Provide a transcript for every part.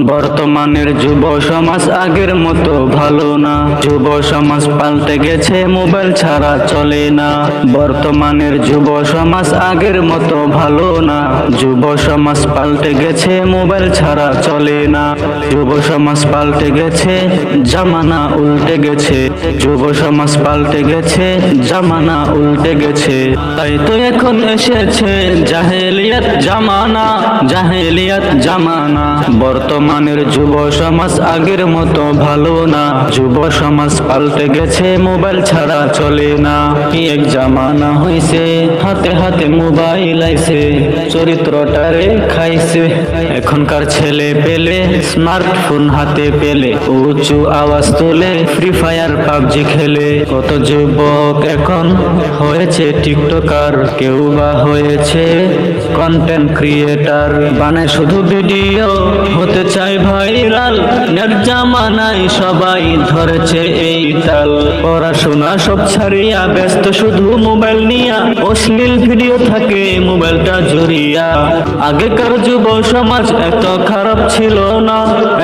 বর্তমানের যুব সমাজ আগের মতো ভালো না। যুব সমাজ পাল্টে গেছে, মোবাইল ছাড়া চলে না। বর্তমানের যুব সমাজ আগের মতো ভালো না। যুব সমাজ পাল্টে গেছে, মোবাইল ছাড়া চলে না। যুব সমাজ পাল্টে গেছে, জামানা উল্টে গেছে। যুব সমাজ পাল্টে গেছে, জামানা উল্টে গেছে। তাই তো এখন এসেছে জাহেলিয়াত জামানা, জাহেলিয়াত জামানা। বর্তমানের যুব সমাজ আগের মতো ভালো না। যুব সমাজ পাল্টে গেছে, মোবাইল ছাড়া চলে না। কি এক জামানা হইছে, হাতে হাতে মোবাইল আইছে, চরিত্রটারে খাইছে। এখনকার ছেলে পেলে স্মার্টফোন হাতে পেলে উঁচু আওয়াজ তুলে ফ্রি ফায়ার পাবজি খেলে। কত যুবক এখন হয়েছে টিকটকার, কেউ বা হয়েছে কন্টেন্ট ক্রিয়েটার। বানায় শুধু ভিডিও, হতে চাই ভাইরাল। নেট জামানায় সবাই ধরেছে এই তাল। পড়াশোনা সব ছাড়িয়া ব্যস্ত শুধু মোবাইল নিয়া, অশ্লীল ভিডিও থাকে মোবাইলটা জড়িয়া। আগেকার যুব সমাজ এত খারাপ ছিল না,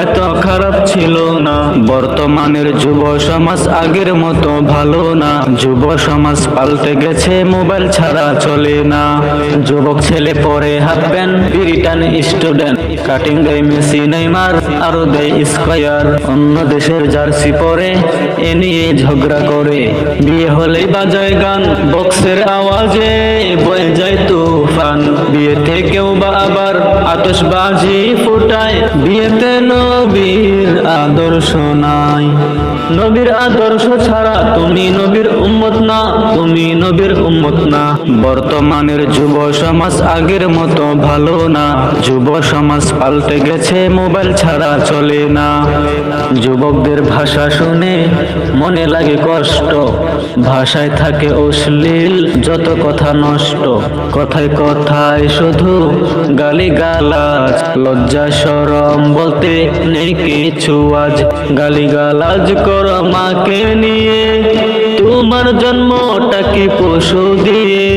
এত খারাপ ছিল না। বর্তমানের যুব সমাজ আগের মতো ভালো না। যুব সমাজ পাল্টে গেছে, মোবাইল ছাড়া চলে না। যুবক ছেলে পরে হাফ প্যান্ট, ব্রিটান স্টুডেন্ট, কাটিং দেয় মেসি নেইমার, আরো দেয় স্কয়ার। অন্য দেশের জার্সি পরে এ নিয়ে ঝগড়া করে। বিয়ে হলেই বাজায় গান, বক্সের আওয়াজে বয়ে যায় তুফান। বিয়েতে কেউ বা আবার আতশবাজি ফুটায়, বিয়েতে নবীর আদর্শ নাই। নবীর আদর্শ ছাড়া তুমি নবীর উম্মত না, তুমি নবীর উম্মত না। বর্তমানের যুব সমাজ আগের মতো ভালো না। যুব সমাজ পাল্টে গেছে, মোবাইল ছাড়া চলে না। যুবকদের ভাষা শুনে মনে লাগে কষ্ট, ভাষায় থাকে অশ্লীল যত কথা নষ্ট। কথায় কথায় শুধু গালি গালাজ, লজ্জা শরম বলতে নেই কিছু আজ। গালি গালাজ করো মাকে নিয়ে, তোমার জন্মটা কি পশু দিয়ে?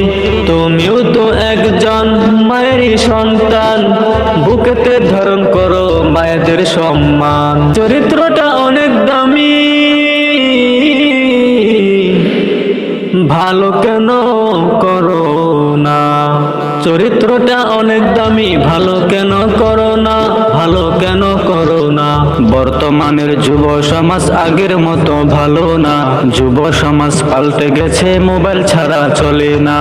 তুমিও তো একজন মায়েরই সন্তান, বুকেতে ধারণ করো মায়েদের সম্মান। চরিত্রটা অনেক দামি, ভালো কেন করো না? চরিত্রটা অনেক দামি, ভালো কেন করো না? ভালো কেন করো না? বর্তমানের যুব সমাজ আগের মতো ভালো না। যুব সমাজ পাল্টে গেছে, মোবাইল ছাড়া চলে না।